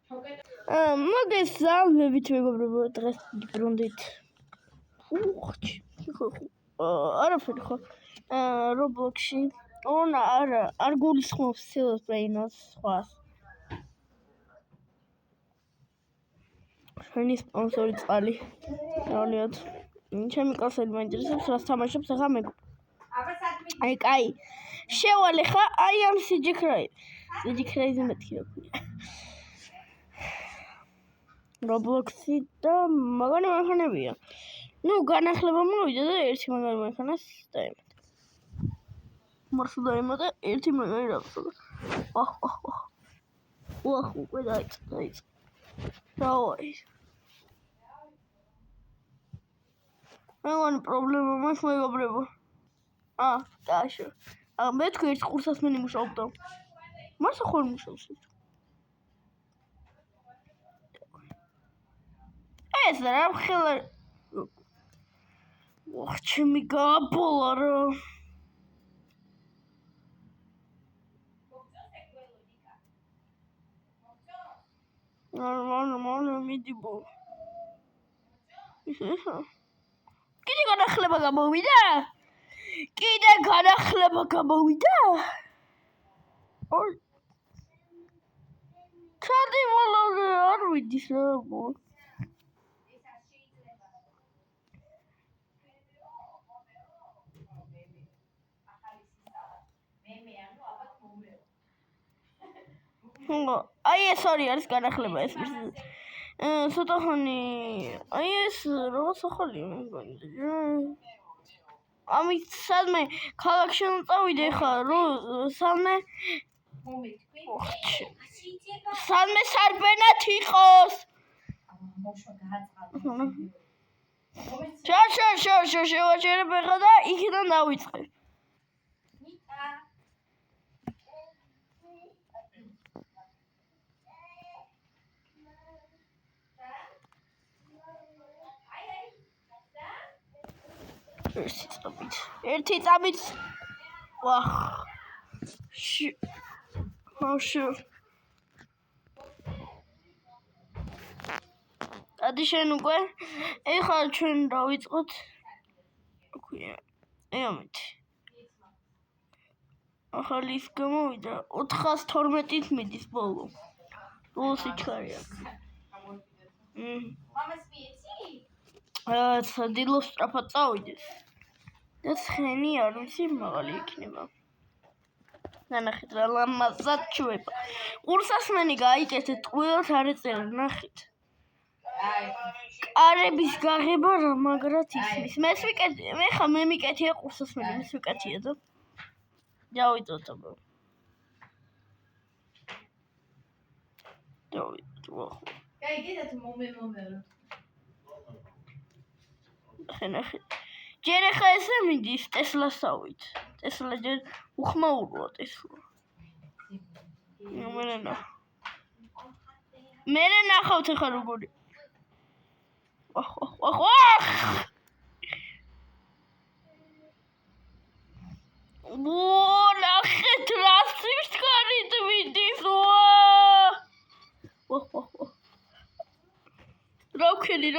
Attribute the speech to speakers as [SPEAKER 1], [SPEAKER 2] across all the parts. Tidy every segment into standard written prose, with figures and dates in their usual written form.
[SPEAKER 1] მოგეს ზალმებით მეგობრებო დღეს ბრუნდით. არაფერი ხო Roblox-ში. არ გულისხმობს Silverbrain-ს სხვას. ჩვენი სპონსორი წყალი. რავნიოთ. ჩემი კლასელი მაინტერესებს რას თამაშობს ახლა მე. აი კაი. შევალე ხა აი ამ CG მეტი რა ქვია. Roblox-ი და მაგარი მანქანებია. განახლება მოვიდა და ერთი მაგარი მანქანას დაემატა. მარსა დაემატა ერთი მაგარი რაფსო. უკვე დაიწყო. დავაი. მაგარი პრობლემა მაქვს მეგობრებო. დააშო. მე თქვი ერთ კურსასმენი მუშაობდა. მარსა ხარ მუშაობს. ეს რა ხელა ჩემი გააბოლა რა ნორმალ მიდიბო კიდე განახლება გამოვიდა ჩადი მოლავდა არ ვიდის რა აი ეს არის განახლება ეს ცოტა ხანი აი ეს რაღაც ახალია ამით სადმე ქალაქში წავიდე ხა სამე სადმე სარბენად იყოს შევაჩერებ ხა და იქიდან დავიწყე ერთი წამით ადი შენ უკვე ეხლა ჩვენ დავიწყოთ ამით ახალი ის გამოვიდა 412-ით მიდის ბოლო სიჩქარე აქვს დილოს სწრაფად წავიდეს და ცხენი არ ვიცი მაღალი იქნება ნახეთ რა ლამაზად ჩვება ყურსასმენი გაიკეთეთ ყველათ არ ეწერა ნახეთ კარების გაღება რა მაგრად ისმის მე ხა მე მიკეთია ყურსასმენი მის ვიკეთია და დავიწყოთ აბა
[SPEAKER 2] გაიგეთ მომერო
[SPEAKER 1] ნახეთ ჯერ ახლა ესე მიდის ტესლასავით ტესლა ჯერ უხმაუროა ტესლა მე ნახავთ ახლა როგორი ნახეთ რა სიჩქარით მიდის რა ვქენი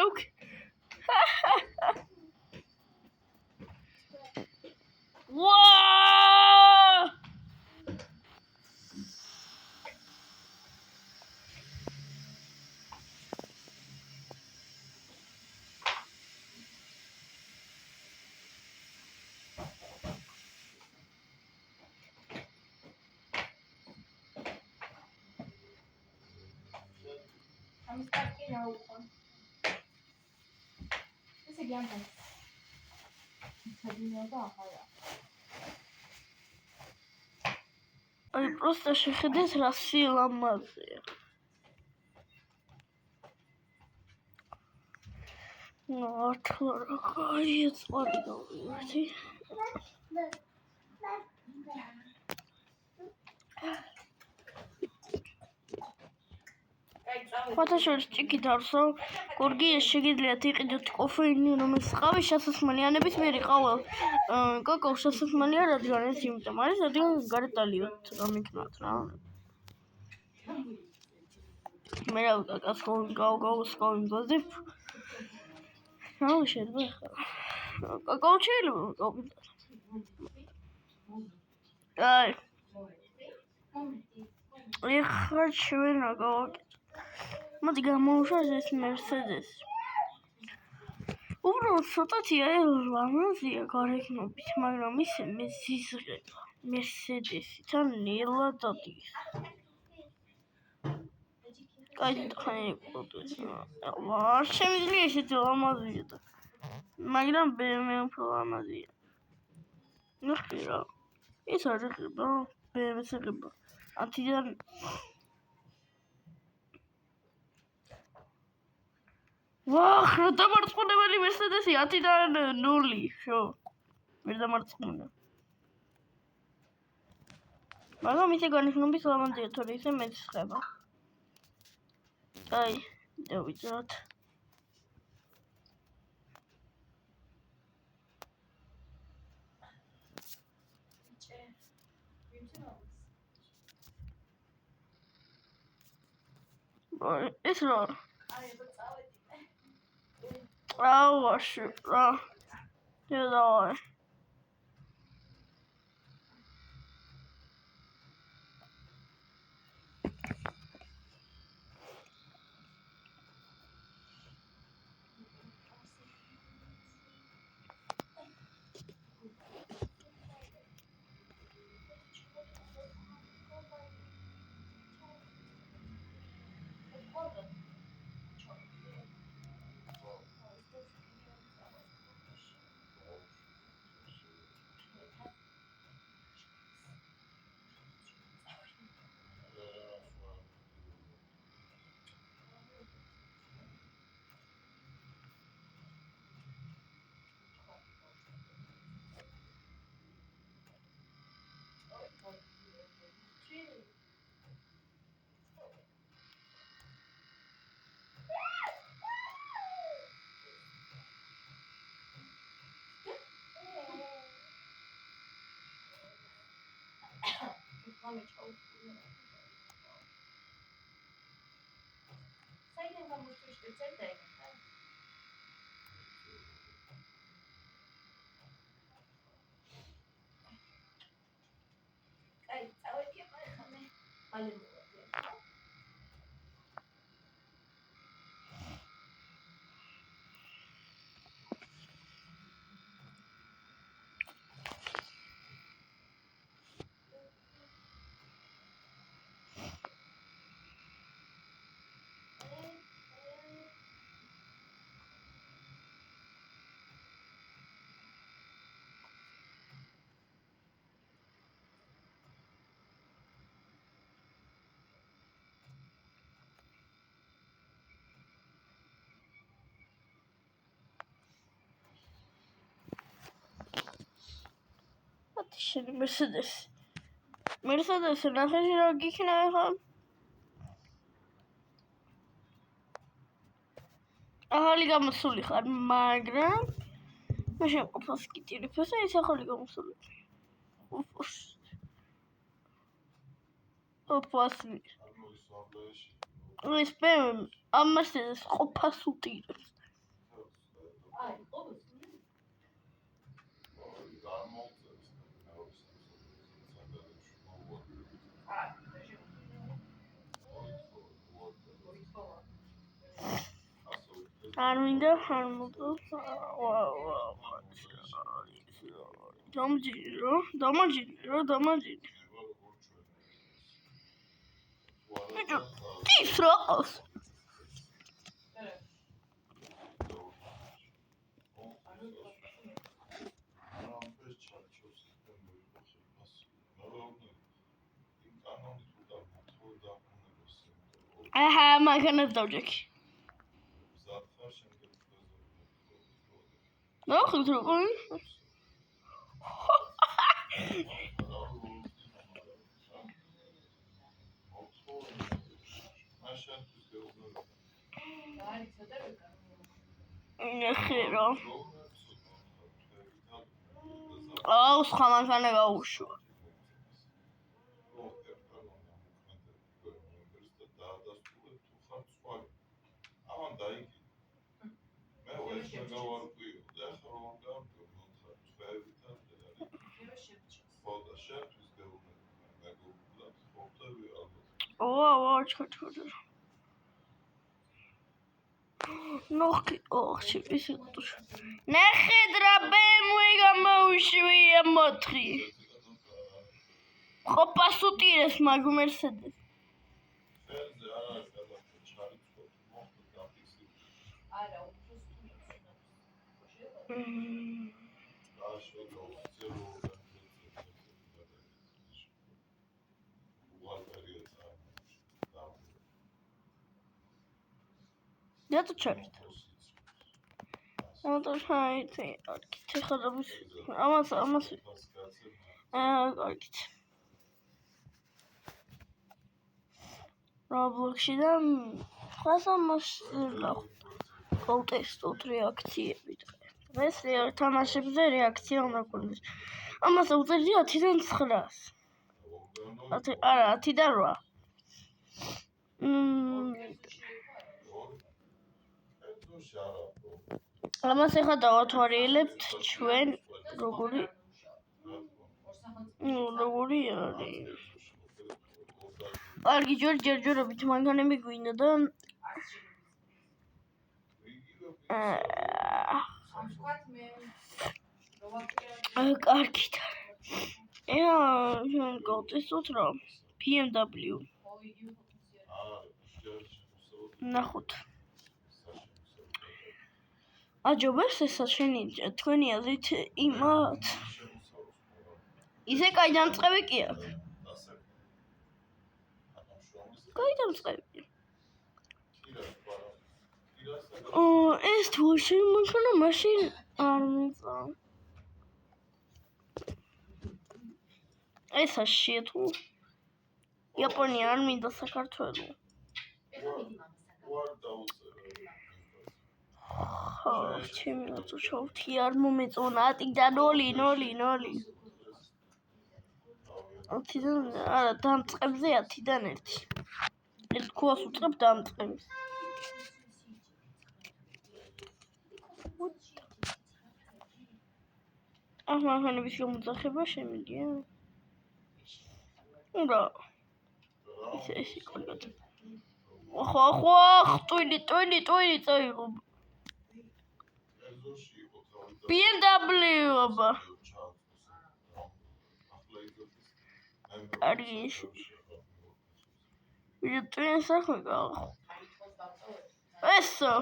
[SPEAKER 2] I'm starting now. This again.
[SPEAKER 1] აი просто შეხედეთ რა სილამაზეა მართლა რა კაია წყალი დავიერთი ფოტოშოპში ჭიქით არსო გორგია შეგიძლიათ იყიდოთ კოფეინი რომელიც ყავის შესასმალიანების მიერ იყავა კოკო შესასმალია რადგან ეს იმიტომ არის რადგან გარეთ დალიოთ რომ იქნათ რა მე რა ვიკაკასკოვი გავსკოვი მგოზებ რა შეიძლება ხა კაკაო შეიძლება კაკაო აი ეხლა ჩვენ რა გავაკეთე მოდი გამოვუშვათ ეს მერსედესი უბრალოდ ცოტათი ლამაზია გარეგნობით მაგრამ ისე მეზიზღება მერსედესთან ნელა დადის კაი ხანი ყოდეს არ შემიძლია ესეთი ლამაზია და მაგრამ BMW უფრო ლამაზია ნახე რა ეს არ ეხება BMW-ს ეხება 10-დან ვახ რა დამარცხუნებელი მერსედესი 10-დან 0 შო ვერ დამარცხუნა მაგრამ ისე განიშნობის ლამაზია თორე ისე მეცხება აი დავიძრათ ეს რა აუაში რა დავაი შენი მერსედესი ნახე რა გიქნა ახლა ახალი გამოსული ხარ მაგრამ მე შემყოფას გიტირებ ესე ის ახალი გამოსული ოპასი ეს პემ ამას ეს ყოფას უტირებს არ მინდა არ მოწევს დამაჯილი ის როყოს აჰა მაგანაც დავჯექი ნახეთ რა ყოი ნახე რა აუ სხვა მანქანა გაუშვა ვა, ჩქა. ნოხი, ისე ყუთუშ. ნახედრა BMW გამოუშვია მოთხი. ხო პასუტირეს მაგ Mercedes.
[SPEAKER 2] არა, უფრო
[SPEAKER 1] Я тут чарт. Ama şahit arkite xarabı. Ama arkite. Roblox-dan qazanmışlar. Kontestot reaksiya. Biz tamaşabize reaksiya ona koymuş. Ama uzaylı atidan 9. Ara atidan ra. Ამას ეხლა დავათვალიერებთ ჩვენ როგორი არის. კარგი ჯერჯერობით მანქანები გვინდა და კარგით. გავტესოთ რა BMW. ნახოთ. აჯობებს ესა შენი თქვენი აზრით იმათ. ისე კაი დამწყები კი აქვს. კაი დამწყები. ეს თუ შემოჩვენა მაშინ არ მიწა. ესა შეთუ იაპონია არ მინდა საქართველო. ჩემი როჩოვთი არ მომეწონა ატიდა 0. ათიდან არა დამწყებზე 10-დან 1. ერთ ქუას უწყებ დამწყებს. მანქანების გამოძახება შემიძლია. ურა. ეს იქონოთ. ხო, ტვინი წაიღო. BMW აბა. არის. ვიტყვი სახე გახო. ესო.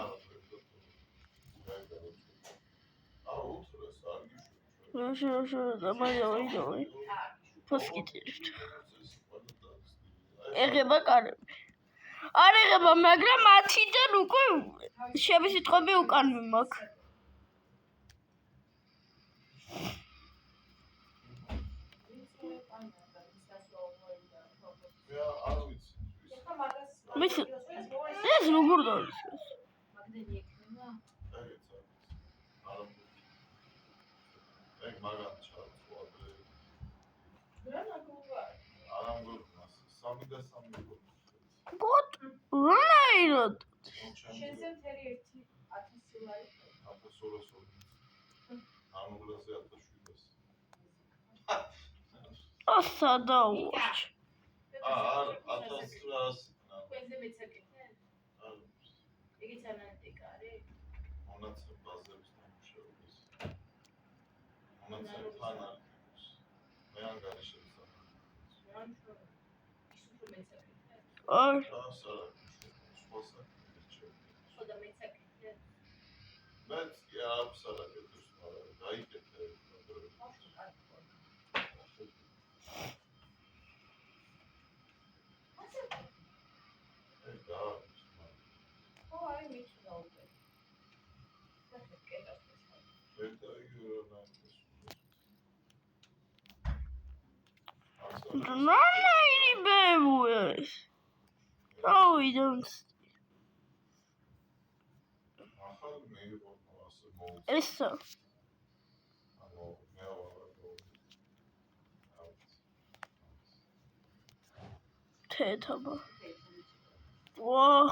[SPEAKER 1] შო, დამაიოი. ფოსკიტირით. ეხება კარები. არ ეხება, მაგრამ 10-დან უკვე შემოსიტყვები უკანვე მაქვს. ეს როგორ არის? What? Right.
[SPEAKER 2] შენზე მთელი 1000 ლარი.
[SPEAKER 1] ასადაურჩ.
[SPEAKER 2] Queste mezz'orette. E che c'è una decare?
[SPEAKER 3] Ona se bazების დამუშავების. Ona se ფანალს. მე არ გარშემოსა.
[SPEAKER 2] Super mezz'orette.
[SPEAKER 1] Არ.
[SPEAKER 2] Xoda mezz'orette.
[SPEAKER 3] Բայց აბსოლუტურად დაიკეთე.
[SPEAKER 1] No, ini bebus. Oh, we don't. Eso. Tetaba. Wow.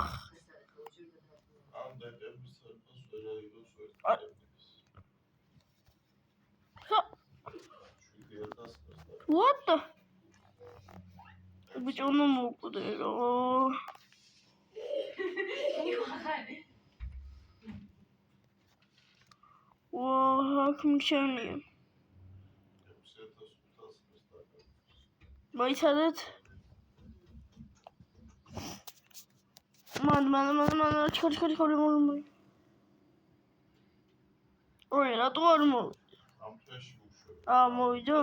[SPEAKER 1] What the? ბიჭო უნდა მოვკვდერო.
[SPEAKER 2] მიხარი.
[SPEAKER 1] აქ მჩენია.
[SPEAKER 3] 6500 მეტაკა.
[SPEAKER 1] მოიცადეთ. მან ჩქარი. ოი, რატო არ მოვიდა?
[SPEAKER 3] ამ თვეში უშვებ.
[SPEAKER 1] მოვიდა?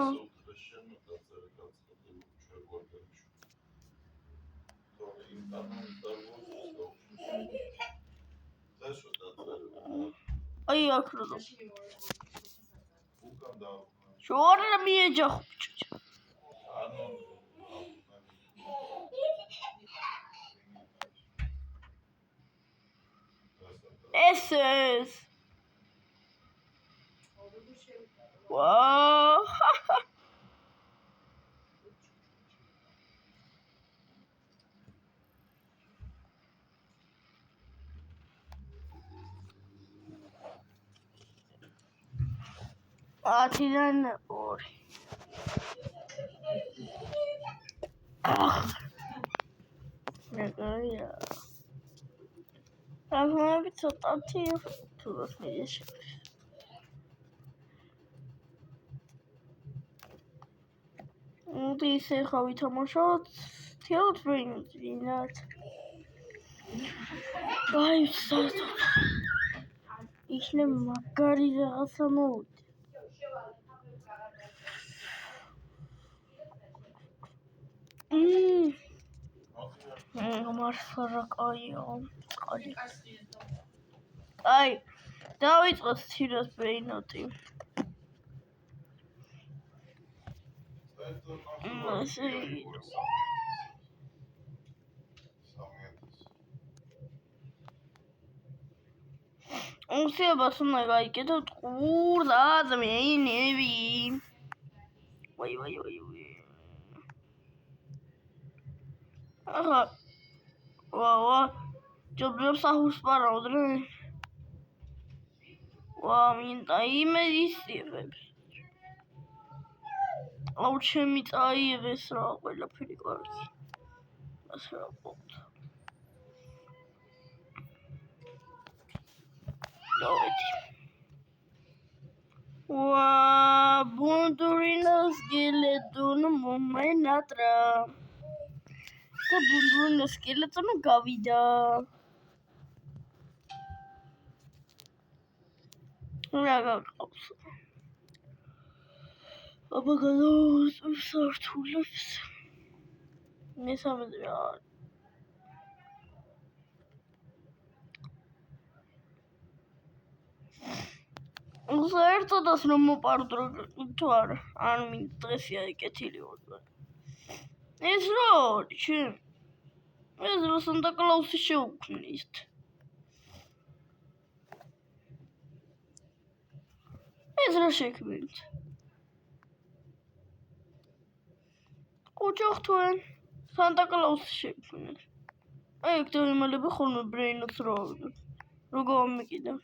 [SPEAKER 1] აი აქ რა. შორა მიეჯახო ბიჭო. ეს ვაუ. ათიდან 2. ნეგარია. აღმოები ცოტათი თულოს მიეშ. ისე ხა ვითამაშოთ თეოთ ბრინად. აი საერთოდ ისლე მაგარი რაღაცა მოვიდა. მართლა რა კაია. აი დავიწყოთ თირას ბრინოთი. უმცირებას უნდა გაიკეთოთ ყურდა ადამიანები. ვაი. ახლა ვა ჯობებს აჰურს პარაუდრე. მინდა იმედისიებს. აუ ჩემი წაიღეს რა ყველაფერი კარგი. ასე რა ყოფდა. დავედი. ბუნდურინოს გილედუნ მომენატრა. და ბუნდურინოს გილედუნ გავიდა. რა გაკეთებს? აბა გადავწევ სართულებს. მესამე რა. საერთოდაც რომ მოპარდრო თუ არა. ან მინდა დღესია ეკეთილი ვარ. ეს რა არის ჩემ? ეს რა სანტა კლაუსი შეუქმნით. ეს რა შექმნით? ოჯახთვენ სანტა კლაუსი შექმნით. აი ეგ დაიმალება ხოლმე ბრეინოც რა ავიდა. როგორ ამიკიდა?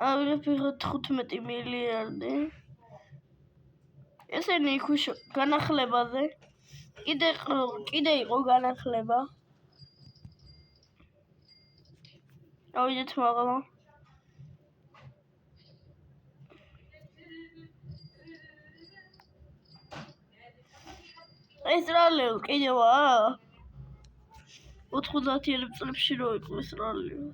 [SPEAKER 1] ავიღეთ 15 მილიარდი. ესენი იქ განახლებაზე. კიდე იყო განახლება. ავიდეთ მაღლა. ეს რა ლევ კიდევა? 90-იან წლებში რო იყო ეს რა ლევ.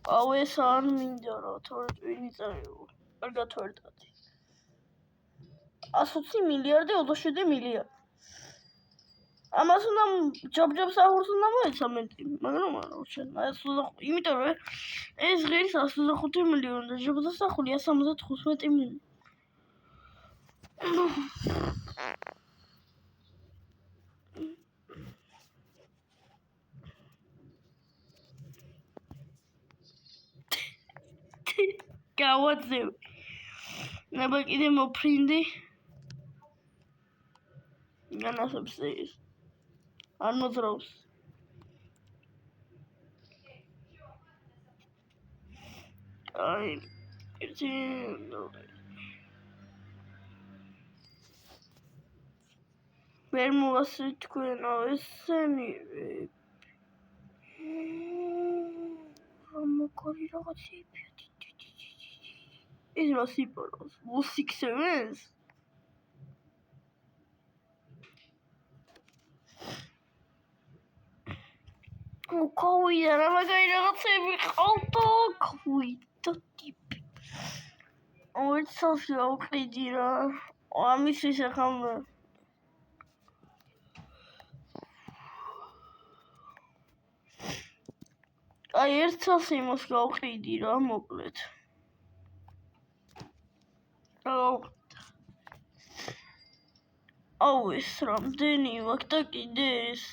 [SPEAKER 1] აუ ეს არ მინდა რა, თორე ტვინი წაიღო. კარგად ვერ დადი. 120 მილიარდი 27 მილიარდი. ამას უნდა ჯობჯობს აჰურს უნდა მოეცა მეტი, მაგრამ არა უჩვენ. იმიტომ რომ ეს ღირს 125 მილიონი და ჯობს ახული 175 მილიონი. გავაძევ. ნება კიდე მოფრინდი. განასებს ის. არ მოძრაობს. აი ერთი ვერ მოასე თქვენო ესენი მოკორი რაღაცები ის რა სიპაროს მუსიკსევენს მოკოვია რა მაგარი რაღაცები ყავდა ქვიდა ტიპი ოც სოფი აუყიდი რა ამის ისახამდა აი ერთს იმას გავყიდი რა მოკლედ აუ ეს რამდენი ვაკ და კიდე ეს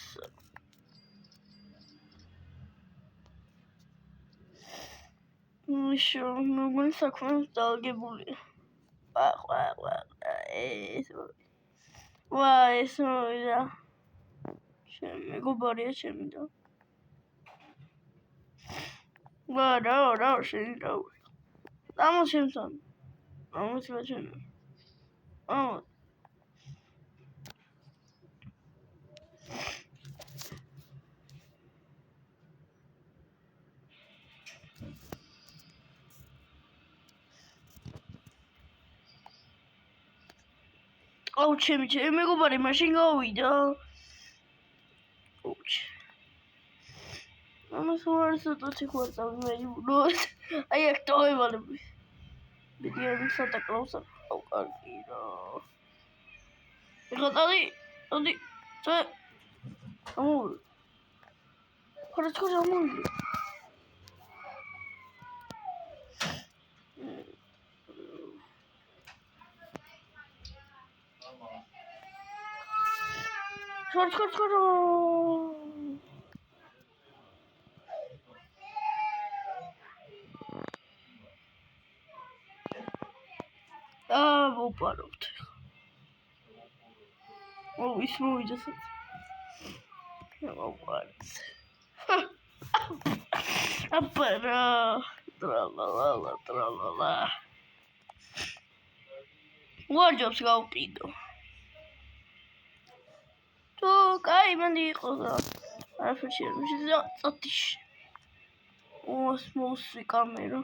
[SPEAKER 1] მიშო მოგონი საქმე დაგებულია ვა ეს მოვიდა ჩემი მეგობარია ჩემი და რა შენი რა ამას შემთან ამას ვაჩვენე ამას აუ ჩემი მეგობარი მაშინ გავიდა ამას ვარ ცოტათი ხვერწავი მეუბნოთ აი აქ დავევალები ბედიანი სატაკლავს აუ კარგი რა ეხლა დადი წე აუ ხარჩქო ამონი ხარჩქო მოპარობთ აუ ის მოვიდა აპარა ტრალალა ვარჯობს გავყიდო თუ კაი მანდი იყო და არაფერში არ მიშედა წათიშ ოს მოსვი კამერა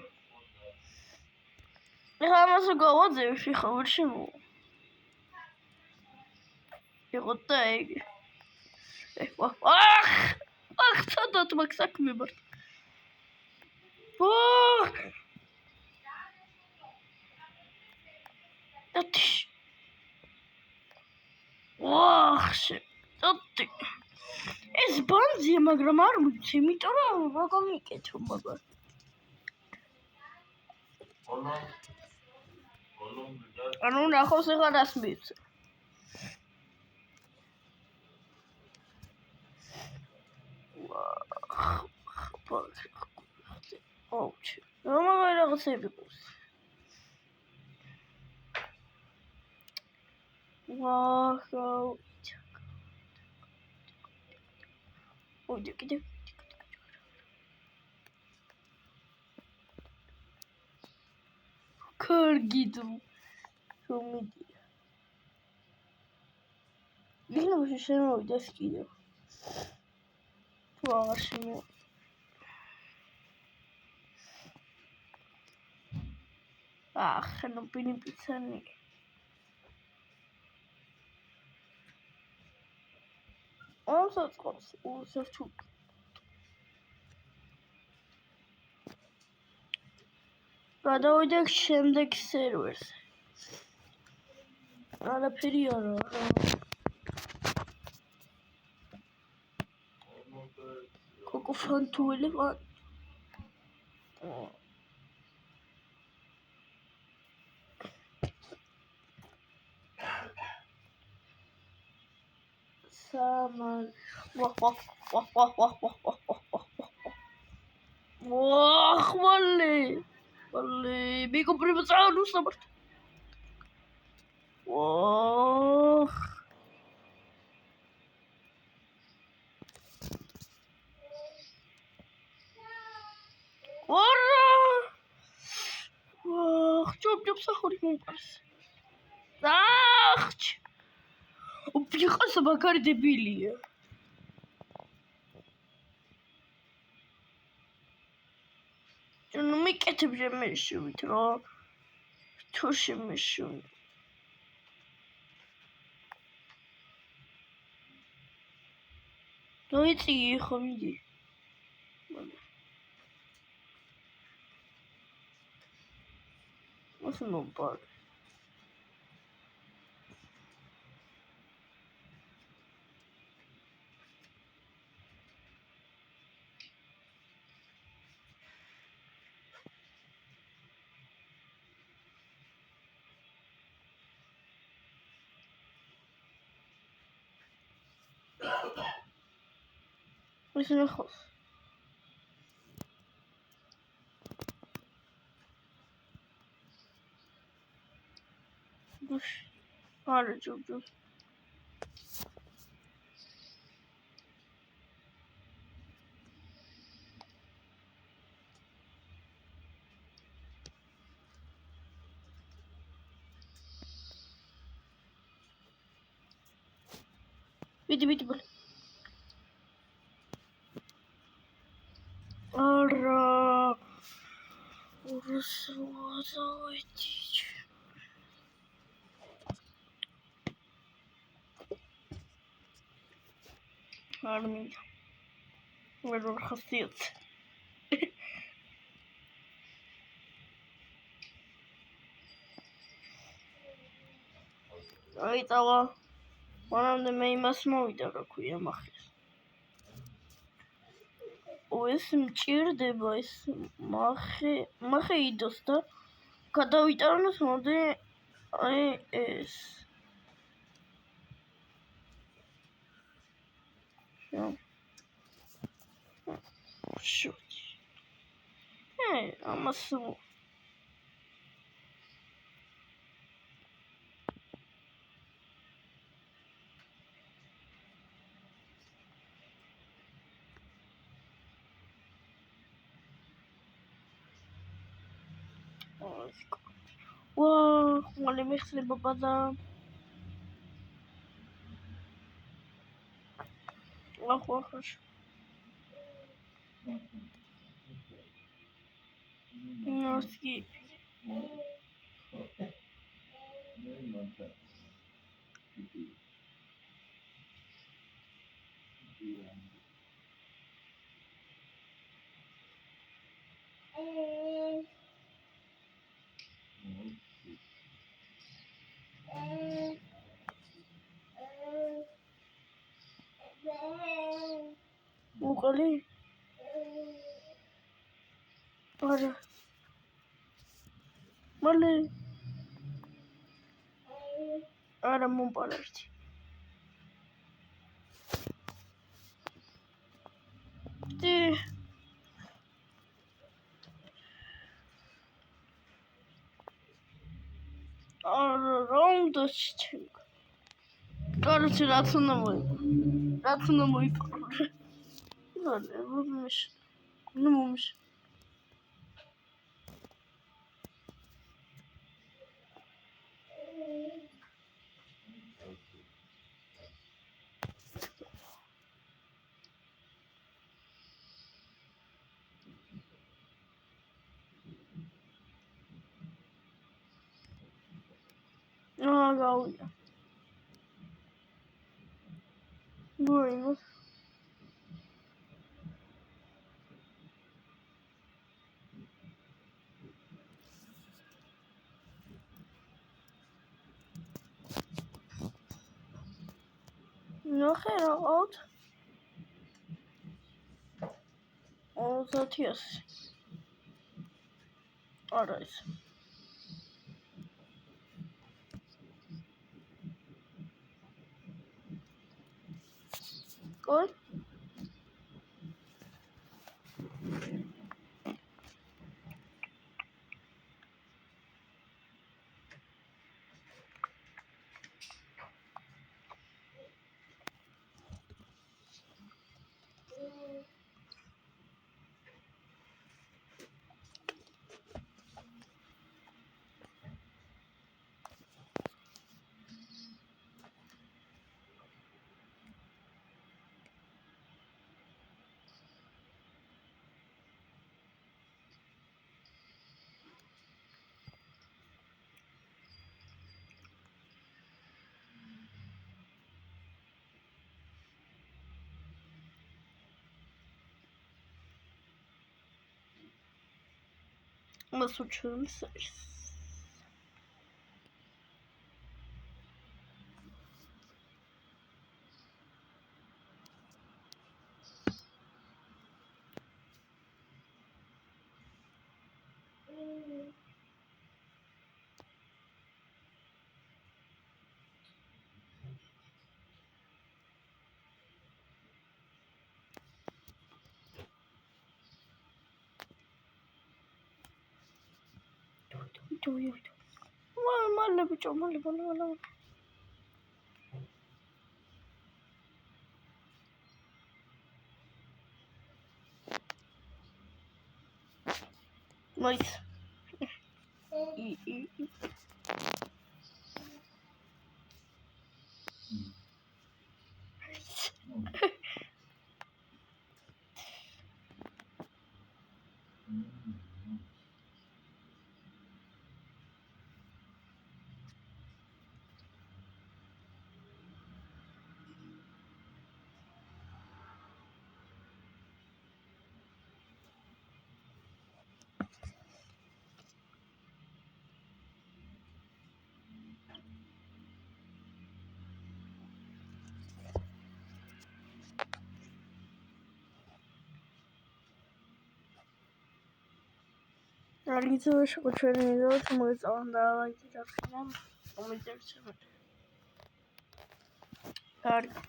[SPEAKER 1] ეხლა ამას გავაძევში ხო ვერ შემოვა იყო და ეგ ახ ცოტათ მაგ საქმე მარტო წოთი ეს ბანძია მაგრამ არ ვიცი იმიტომ რომ რა გამიკეთო მაგარ ანუ ნახოს ეხლა რას მივცე ოუჩი რა მაგარი რაღაცები ყავს ვაუ ოდი კიდე კარგი რომიდია იგნოში შემოვიდეს კიდე თუ აღარ შემოვიდა ხენო პინი პიცანი ამსაწყობს უსერთუ გადავიდე შემდეგ სერვერზე არაფერი არა კოკო ფანტუელი Самар. Вах, вали. Биго прибацану самар. Вах. Ура! ჯობ სახური მომყარს. ახ! ვიყოს მაგარი დებილია. ნუ მიკეთებ შემეშივით რა. თუ შემეშივით. დაიწიე ხო მიდი. ასე მომპარ. ისე ნახოს. არა ჯობ. ვიდი ბოლო. არა. ურსვადავეთი. არ მინდა. ვერ ხასიათ. აიტავა. მანამდე მე იმას მოვიდა რა ქვია მახეს. ეს მჭირდება ეს მახე იდოს და გადავიტანოს მოდი აი ეს. შოთი. ამას ვაუ, მალე მიხსნება ბადა. ახოხოშ. ნოსკი. უკოლი. არა. მალე. არა მომპარერთი. არა რა უნდა შეჩემ. Короче, რაც უნდა მოიპარო. ნუ მომშ. გავია. Bueno. Nog een oud. Oh, dat hier. Alright. Goed. Massachusetts. Male bicho, male. Nice. Alisa şokuçlarını tümü zamanlarda gideceğim. Ama gidersin. Harika.